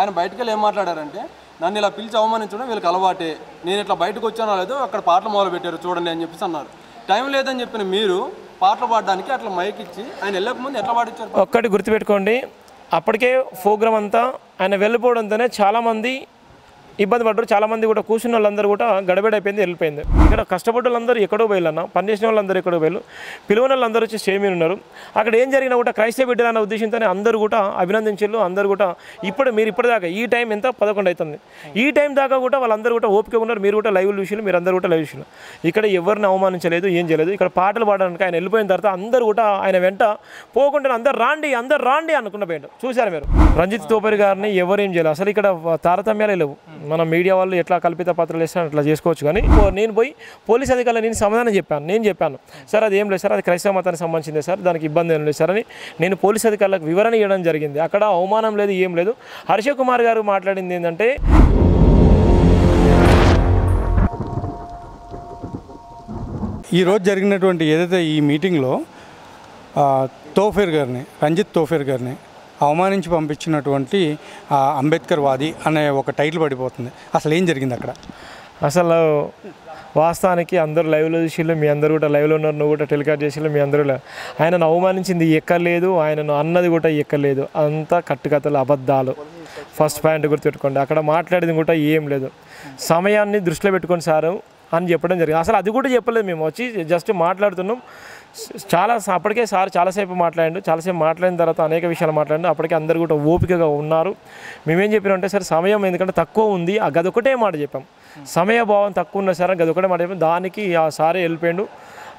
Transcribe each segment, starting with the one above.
ఆయన బయటకు వెళ్ళి ఏం మాట్లాడారంటే, నన్ను ఇలా పిలిచి అవమానించడం వీళ్ళకి అలవాటే, నేను ఇట్లా బయటకు వచ్చానో లేదో అక్కడ పాటలు మొదలు పెట్టారు చూడండి అని చెప్పేసి అన్నారు. టైం లేదని చెప్పిన మీరు పాటలు పాడడానికి అట్లా మైక్ ఇచ్చి ఆయన వెళ్ళక ముందు ఎట్లా పాడించారు? ఒక్కటి గుర్తుపెట్టుకోండి, అప్పటికే ప్రోగ్రామ్ అంతా ఆయన వెళ్ళిపోవడంతోనే చాలామంది ఇబ్బంది పడ్డారు. చాలామంది కూడా కూర్చున్న వాళ్ళందరూ కూడా గడబడైపోయింది, వెళ్ళిపోయింది. ఇక్కడ కష్టపడ్డ వాళ్ళందరూ ఎక్కడో పోయిలన్నా, పనిచేసిన వాళ్ళందరూ ఎక్కడో పోయిలు, పిలువన వాళ్ళందరూ వచ్చి స్టేజ్ మీద ఉన్నారు. అక్కడ ఏం జరిగినా కూడా క్రైస్తవ బిడ్డలు అన్న ఉద్దేశంతోనే అందరూ కూడా అభినందించారు. అందరూ కూడా మీరు ఇప్పటిదాకా ఈ టైం ఎంత 11 అవుతుంది, ఈ టైం దాకా కూడా వాళ్ళందరూ కూడా ఓపిక ఉన్నారు. మీరు కూడా లైవ్ చూసినారు, మీరు అందరూ కూడా లైవ్ చూసినారు. ఇక్కడ ఎవరిని అవమానించలేదు, ఏం చేయలేదు. ఇక్కడ పాటలు పాడడానికి ఆయన వెళ్ళిపోయిన తర్వాత అందరూ కూడా ఆయన వెంట పోకుండా అందరు రాండి అనుకున్న పోయిండు. చూశారు మీరు రంజిత్ తోపరి గారిని ఎవరేం చేయలేదు. అసలు ఇక్కడ తారతమ్యాలే లేవు. మన మీడియా వాళ్ళు ఎట్లా కల్పిత పాత్రలు వేస్తారో అట్లా చేసుకోవచ్చు. కానీ నేను పోయి పోలీస్ అధికారులు నేను సమాధానం చెప్పాను, సార్ అది ఏం లేదు సార్, అది క్రైస్తవ మతానికి సంబంధించిందే సార్, దానికి ఇబ్బంది ఏం లేదు సార్ అని నేను పోలీస్ అధికారులకు వివరణ ఇవ్వడం జరిగింది. అక్కడ అవమానం లేదు, ఏం లేదు. హర్ష కుమార్ గారు మాట్లాడింది ఏంటంటే, ఈరోజు జరిగినటువంటి ఏదైతే ఈ మీటింగ్లో రంజిత్ తోఫేర్ గారిని అవమానించి పంపించినటువంటి అంబేద్కర్ వాది అనే ఒక టైటిల్ పడిపోతుంది. అసలు ఏం జరిగింది అక్కడ? అసలు వాస్తవానికి అందరూ లైవ్లో చూసిళ్ళు, మీ అందరూ కూడా లైవ్లో ఉన్నారు, నువ్వు కూడా టెలికాస్ట్ చేసిళ్ళు, మీ అందరూ ఆయనను అవమానించింది ఎక్కలేదు, ఆయనను అన్నది కూడా ఎక్కలేదు. అంతా కట్టుకథలు, అబద్ధాలు. ఫస్ట్ పాయింట్ గుర్తుపెట్టుకోండి. అక్కడ మాట్లాడేది కూడా ఏం లేదు. సమయాన్ని దృష్టిలో పెట్టుకొని సారు అని చెప్పడం జరిగింది. అసలు అది కూడా చెప్పలేదు. మేము వచ్చి జస్ట్ మాట్లాడుతున్నాం. అప్పటికే సార్ చాలాసేపు మాట్లాడిన తర్వాత అనేక విషయాలు మాట్లాడి అప్పటికే అందరు కూడా ఓపికగా ఉన్నారు. మేమేం చెప్పినామంటే, సార్ సమయం ఎందుకంటే తక్కువ ఉంది, ఆ గదొకటే మాట చెప్పాం. సమయభావం తక్కువ ఉన్న సార్ గదొకటే మాట చెప్పాం. దానికి ఆ సారే వెళ్ళిపోయాడు.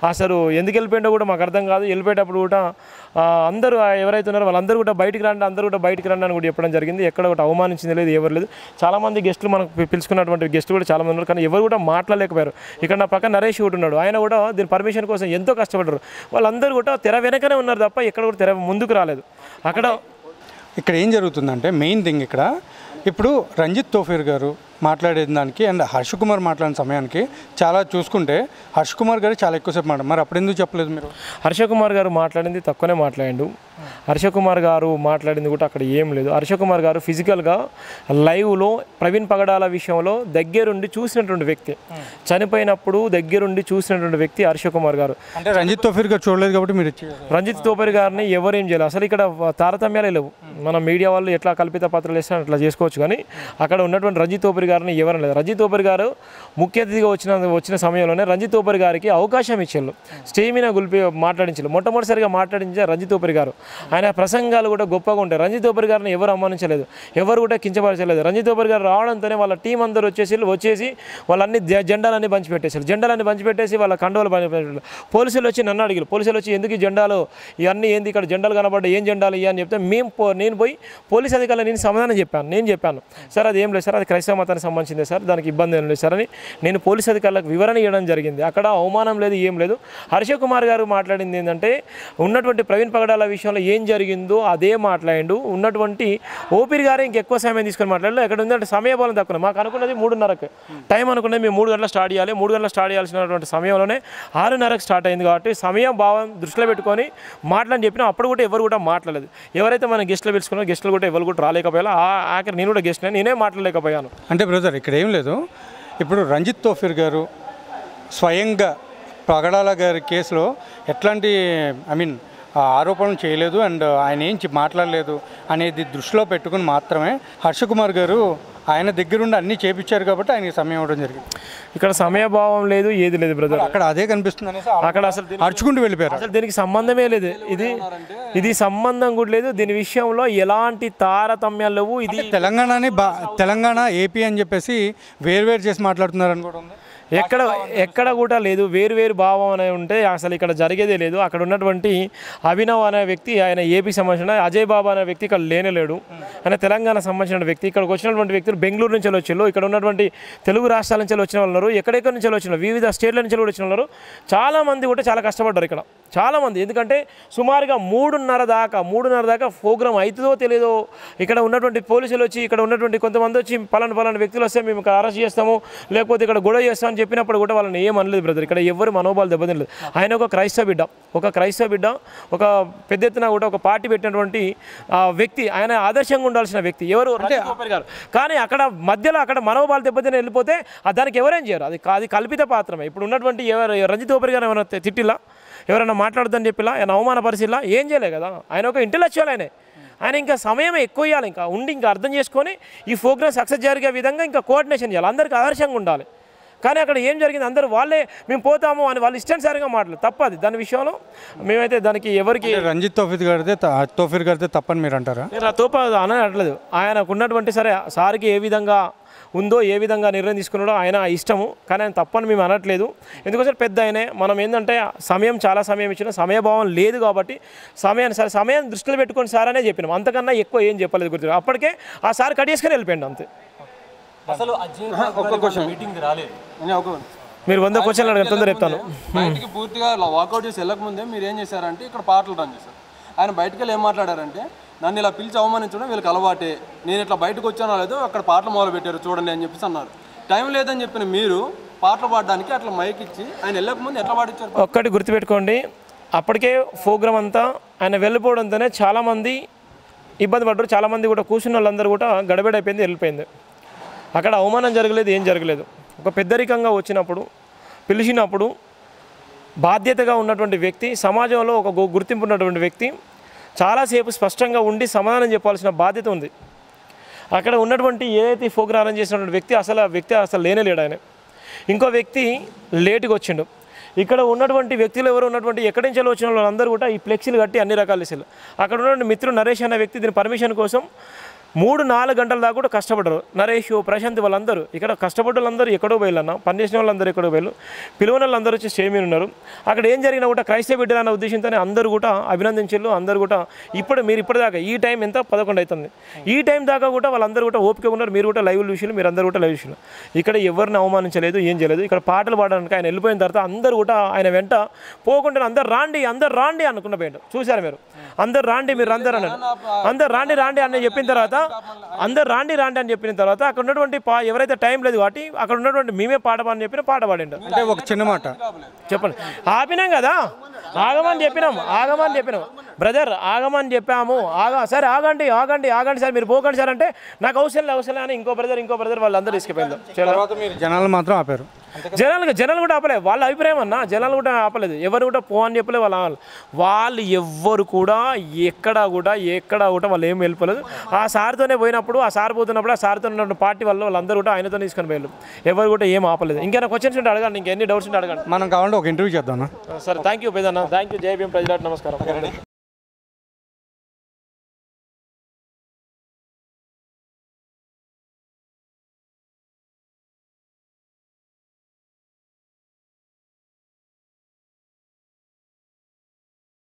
అసలు ఎందుకు వెళ్ళిపోయిండో కూడా మాకు అర్థం కాదు. వెళ్ళిపోయేటప్పుడు కూడా అందరూ ఎవరైతే ఉన్నారో వాళ్ళందరూ కూడా బయటికి రండి అని కూడా చెప్పడం జరిగింది. ఎక్కడ కూడా అవమానించింది లేదు, ఎవరు లేదు. చాలామంది గెస్టులు మనకు పిలుచుకున్నటువంటి గెస్టులు కూడా చాలామంది ఉన్నారు, కానీ ఎవరు కూడా మాట్లాడలేకపోయారు. ఇక్కడ నా పక్కన నరేష్ కూడా ఉన్నాడు, ఆయన కూడా దీని పర్మిషన్ కోసం ఎంతో కష్టపడ్డారు. వాళ్ళందరూ కూడా తెర వెనకనే ఉన్నారు తప్ప ఎక్కడ కూడా తెర ముందుకు రాలేదు. ఇక్కడ ఏం జరుగుతుందంటే, మెయిన్ థింగ్ ఇక్కడ ఇప్పుడు రంజిత్ తోఫేర్ గారు మాట్లాడే దానికి అండ్ హర్ష కుమార్ మాట్లాడిన సమయానికి చాలా చూసుకుంటే హర్ష కుమార్ గారు చాలా ఎక్కువసేపు మరి అప్పుడు ఎందుకు చెప్పలేదు మీరు? హర్ష కుమార్ గారు మాట్లాడింది తక్కువనే మాట్లాడిండు. హర్ష కుమార్ గారు మాట్లాడింది కూడా అక్కడ ఏం లేదు. హర్ష కుమార్ గారు ఫిజికల్గా లైవ్లో ప్రవీణ్ పగడాల విషయంలో దగ్గరుండి చూసినటువంటి వ్యక్తి, చనిపోయినప్పుడు దగ్గరుండి చూసినటువంటి వ్యక్తి హర్ష కుమార్ గారు. అంటే రంజిత్ తోఫేర్ గారు చూడలేదు కాబట్టి మీరు రంజిత్ తోపరి గారిని ఎవరేం చేయలేదు. అసలు ఇక్కడ తారతమ్యాలే లేవు. మన మీడియా వాళ్ళు ఎట్లా కల్పిత పాత్రలు వేస్తారో అట్లా చేసుకోవచ్చు. కానీ అక్కడ ఉన్నటువంటి రంజిత్ తోపరి గారిని ఎవరు లేదు. రంజిత్ తోపరి గారు ముఖ్య అతిథిగా వచ్చిన సమయంలోనే రంజిత్ తోపరి గారికి అవకాశం ఇచ్చారు, స్టేజ్ మీద మాట్లాడించారు. మొట్టమొదటిసారిగా మాట్లాడించారు రంజిత్ తోపరి గారు. ఆయన ప్రసంగాలు కూడా గొప్పగా ఉంటాయి. రంజిత్ తోపరి గారిని ఎవరు అవమానించలేదు, ఎవరు కూడా కించపరచలేదు. రంజిత్ తోపరి గారు రావడంతోనే వాళ్ళ టీం అందరూ వచ్చేసి వాళ్ళన్ని జెండాలన్నీ పంచిపెట్టేసి వాళ్ళ కండోలు పంచిపెట్టారు. పోలీసులు వచ్చి నన్ను అడిగారు, పోలీసులు వచ్చి ఎందుకు ఈ జెండాలు ఇవన్నీ ఏంది, ఇక్కడ జెండాలు కనబడ్డాయి, ఏం జెండాలు ఇవి అని చెప్తే నేను పోయి పోలీస్ అధికారులు నేను సమాధానం చెప్పాను, సార్ అది ఏం లేదు సార్, అది క్రైస్తవ మతానికి సంబంధించిందే సార్, దానికి ఇబ్బంది ఏం లేదు సార్ అని నేను పోలీస్ అధికారులకు వివరణ ఇవ్వడం జరిగింది. అక్కడ అవమానం లేదు, ఏం లేదు. హర్ష కుమార్ గారు మాట్లాడింది ఏంటంటే, ఉన్నటువంటి ప్రవీణ్ పగడాల విషయంలో ఏం జరిగిందో అదే మాట్లాడిండు. ఉన్నటువంటి ఓపిరి గారే ఇంకెక్కువ సమయం తీసుకొని మాట్లాడలేదు. ఎక్కడ ఉందంటే సమయపాలన తక్కువ. మాకు అనుకున్నది 3:30కి టైం అనుకున్నది, మేము 3 గంటలకు స్టార్ట్ చేయాలి. 3 గంటలకు స్టార్ట్ చేయాల్సినటువంటి సమయంలోనే 6:30కి స్టార్ట్ అయింది. కాబట్టి సమయం భావం దృష్టిలో పెట్టుకొని మాట్లాడి చెప్పినా అప్పుడు కూడా ఎవరు కూడా మాట్లాడలేదు. ఎవరైతే మన గెస్టులు పిలుచుకున్నారో గెస్టులు కూడా ఎవరు కూడా రాలేకపోయారు. ఆఖరి నేను కూడా గెస్ట్ నేనే మాట్లాడలేకపోయాను. అంటే బ్రదర్ ఇక్కడ ఏం లేదు. ఇప్పుడు రంజిత్ తోఫేర్ గారు స్వయంగా పగడాల గారి కేసులో ఎట్లాంటి ఆరోపణలు చేయలేదు అండ్ ఆయన ఏం మాట్లాడలేదు అనేది దృష్టిలో పెట్టుకుని మాత్రమే హర్ష కుమార్ గారు ఆయన దగ్గరుండి అన్నీ చేపించారు కాబట్టి ఆయనకి సమయం ఇవ్వడం జరిగింది. ఇక్కడ సమయభావం లేదు, ఏది లేదు బ్రదర్. అక్కడ అదే కనిపిస్తుంది. అక్కడ అసలు అరుచుకుంటూ వెళ్ళిపోయారు. అసలు దీనికి సంబంధమే లేదు. ఇది సంబంధం కూడా లేదు. దీని విషయంలో ఎలాంటి తారతమ్యాలు లేవు. ఇది తెలంగాణ ఏపీ అని చెప్పేసి వేరు చేసి మాట్లాడుతున్నారని కూడా ఉంది. ఎక్కడ కూడా లేదు. వేరు భావం అనే ఉంటే అసలు ఇక్కడ జరిగేదే లేదు. అక్కడ ఉన్నటువంటి అభినవ్ అనే వ్యక్తి ఆయన ఏపీ సంబంధించిన, అజయ్ బాబా అనే వ్యక్తి ఇక్కడ లేనేలేడు. ఆయన తెలంగాణ సంబంధించిన వ్యక్తి. ఇక్కడికి వచ్చినటువంటి వ్యక్తులు బెంగళూరు నుంచి వచ్చిళ్ళు, ఇక్కడ ఉన్నటువంటి తెలుగు రాష్ట్రాల నుంచి వచ్చిన వాళ్ళు ఉన్నారు, ఎక్కడెక్కడి నుంచి వచ్చిన వివిధ స్టేట్ల నుంచి కూడా వచ్చిన వాళ్ళు చాలామంది కూడా చాలా కష్టపడ్డారు. ఇక్కడ చాలామంది. ఎందుకంటే సుమారుగా 3:30 దాకా ప్రోగ్రామ్ అవుతుందో తెలియదో ఇక్కడ ఉన్నటువంటి పోలీసులు వచ్చి ఇక్కడ ఉన్నటువంటి కొంతమంది వచ్చి పలానా వ్యక్తులు వస్తే మేము ఇక్కడ అరెస్ట్ చేస్తాము లేకపోతే ఇక్కడ గొడవ చేస్తామని చెప్పినప్పుడు కూడా వాళ్ళని ఏం అనలేదు బ్రదర్. ఇక్కడ ఎవరు మనోభావాలు దెబ్బతినలేదు. ఆయన ఒక క్రైస్తవ బిడ్డ ఒక పెద్ద ఎత్తున కూడా ఒక పార్టీ పెట్టినటువంటి వ్యక్తి, ఆయన ఆదర్శంగా ఉండాల్సిన వ్యక్తి ఎవరు రంజిత్ తోపరి గారు. కానీ అక్కడ మధ్యలో అక్కడ మనోభావాలు దెబ్బతిన వెళ్ళిపోతే దానికి ఎవరేం చేయరు. అది కల్పిత పాత్రమే. ఇప్పుడు ఉన్నటువంటి రంజిత్ తోపరి గారు ఏమైనా తిట్టిలా, ఎవరైనా మాట్లాడదని చెప్పిలా, ఆయన అవమానపరిచిలా, ఏం చేయలే కదా. ఆయన ఒక ఇంటెలెక్చువల్. ఆయన ఇంకా సమయం ఎక్కువ ఇవ్వాలి, ఇంకా అర్థం చేసుకొని ఈ ప్రోగ్రామ్ సక్సెస్ జరిగే విధంగా ఇంకా కోఆర్డినేషన్ చేయాలి, అందరికీ ఆదర్శంగా ఉండాలి. కానీ అక్కడ ఏం జరిగింది, అందరూ వాళ్ళే మేము పోతాము అని వాళ్ళు ఇష్టానుసారంగా మాట్లాడు తప్పది. దాని విషయంలో మేమైతే దానికి ఎవరికి రంజిత్ తోఫీర్ గారితే తప్పని మీరు అంటారా? అనట్లేదు. ఆయనకు ఉన్నటువంటి సరే సార్కి ఏ విధంగా ఉందో ఏ విధంగా నిర్ణయం తీసుకున్నాడో ఆయన ఇష్టము, కానీ ఆయన తప్పని మేము అనట్లేదు. ఎందుకంటే పెద్ద ఆయనే. మనం ఏంటంటే చాలా సమయం ఇచ్చిన సమయభావం లేదు కాబట్టి సమయాన్ని దృష్టిలో పెట్టుకొని సార్ అనే చెప్పినాం, అంతకన్నా ఎక్కువ ఏం చెప్పలేదు గుర్తు. అప్పటికే ఆ సార్ కడిగేసుకొని వెళ్ళిపోయింది అంతే. అసలు ఒక్క క్వశ్చన్ మీటింగ్ రాలేదు, మీరు 100 క్వశ్చన్లు అడగండి, తొందర చెప్తాను. బయటికి పూర్తిగా వాకౌట్ చేసి వెళ్ళకముందే మీరు ఏం చేశారంటే ఇక్కడ పాటలు రన్ చేశారు. ఆయన బయటకు వెళ్ళి ఏం మాట్లాడారంటే, నన్ను ఇలా పిలిచి అవమానించడం వీళ్ళకి అలవాటే, నేను ఇట్లా బయటకు వచ్చానో లేదో అక్కడ పాటలు మొదలు పెట్టారు చూడండి అని చెప్పేసి అన్నారు. టైం లేదని చెప్పిన మీరు పాటలు పాడడానికి అట్లా మైక్ ఇచ్చి ఆయన వెళ్ళకముందు ఎట్లా పాడించారు? ఒక్కటి గుర్తుపెట్టుకోండి, అప్పటికే ప్రోగ్రామ్ అంతా ఆయన వెళ్ళిపోవడంతోనే చాలామంది ఇబ్బంది పడ్డారు. చాలామంది కూడా కూర్చున్న వాళ్ళందరూ కూడా గడబిడైపోయింది, వెళ్ళిపోయింది. అక్కడ అవమానం జరగలేదు, ఏం జరగలేదు. ఒక పెద్దరికంగా వచ్చినప్పుడు పిలిచినప్పుడు బాధ్యతగా ఉన్నటువంటి వ్యక్తి, సమాజంలో ఒక గుర్తింపు ఉన్నటువంటి వ్యక్తి చాలాసేపు స్పష్టంగా ఉండి సమాధానం చెప్పాల్సిన బాధ్యత ఉంది. అక్కడ ఉన్నటువంటి ఏదైతే ప్రోగ్రామ్ అరేంజ్ చేసినటువంటి వ్యక్తి అసలు లేనేలేడు. ఆయన ఇంకో వ్యక్తి లేటుగా వచ్చిండు. ఇక్కడ ఉన్నటువంటి వ్యక్తులు ఎవరు ఉన్నటువంటి ఎక్కడి నుంచి వచ్చిన వాళ్ళందరూ కూడా ఈ ఫ్లెక్సీలు కట్టి అన్ని రకాల విషయాలు. అక్కడ ఉన్నటువంటి మిత్రుడు నరేష్ అనే వ్యక్తి దీని పర్మిషన్ కోసం 3-4 గంటల దాకా కూడా కష్టపడ్డారు. నరేష్, ప్రశాంత్ వాళ్ళందరూ ఇక్కడ కష్టపడ్డ వాళ్ళందరూ ఎక్కడో పోయిలన్నా, పనిచేసిన వాళ్ళందరూ ఎక్కడో పోయిలు, పిలువన వాళ్ళందరూ వచ్చి స్టేజ్ మీద ఉన్నారు. అక్కడ ఏం జరిగినా కూడా క్రైస్తవ బిడ్డలన్న ఉద్దేశంతోనే అందరూ కూడా అభినందించారు. అందరూ కూడా ఇప్పటిదాకా ఈ టైం ఎంత 11 అవుతుంది, ఈ టైం దాకా కూడా వాళ్ళందరూ కూడా ఓపిక ఉన్నారు. మీరు కూడా లైవ్ చూసినారు, మీరు అందరూ కూడా లైవ్ చూసినారు. ఇక్కడ ఎవరిని అవమానించలేదు, ఏం చేయలేదు. ఇక్కడ పాటలు పాడడానికి ఆయన వెళ్ళిపోయిన తర్వాత అందరూ కూడా ఆయన వెంట పోకుండా అందరు రాండి అనుకున్న పోయిండు. చూశారు మీరు, అందరు రాండి, మీరు అందరూ అన్నారు. అందరు రాండి అని చెప్పిన తర్వాత అందరు రాండి అని చెప్పిన తర్వాత అక్కడ ఉన్నటువంటి ఎవరైతే టైం లేదు కాబట్టి అక్కడ ఉన్నటువంటి మేమే పాట పాడిన పాట పాడిండు. అంటే ఒక చిన్న మాట చెప్పండి. ఆపినాం కదా, ఆగమని చెప్పినాం బ్రదర్, ఆగమని చెప్పాము. సరే ఆగండి సార్, మీరు పోకండి సార్ అంటే నాకు అవసరం అని ఇంకో బ్రదర్ వాళ్ళందరూ తీసుకుపోయింది. జనాలు మాత్రం ఆపారు. జనాలు కూడా ఆపలేదు. వాళ్ళ అభిప్రాయం అన్న, జనాలు కూడా ఆపలేదు. ఎవరు కూడా పో అని చెప్పలేదు. వాళ్ళు ఎవ్వరు కూడా ఎక్కడా కూడా వాళ్ళు ఏం వెళ్ళిపోలేదు. ఆ సార్తోనే పోయినప్పుడు, ఆ సార్ పోతున్నప్పుడు ఆ సార్తో ఉన్న పార్టీ వాళ్ళందరూ కూడా ఆయనతో తీసుకొని పోయారు. ఎవరు కూడా ఏం ఆపలేదు. ఇంకేమైనా క్వశ్చన్స్ ఉంటే అడగండి, ఇంకెన్ని డౌట్స్ ఉంటే అడగండి. మనం కావాలంటే ఒక ఇంటర్వ్యూ చేద్దాం. సరే, thank you Peddanna, thank you. జై భీమ్, ప్రజలకు నమస్కారం.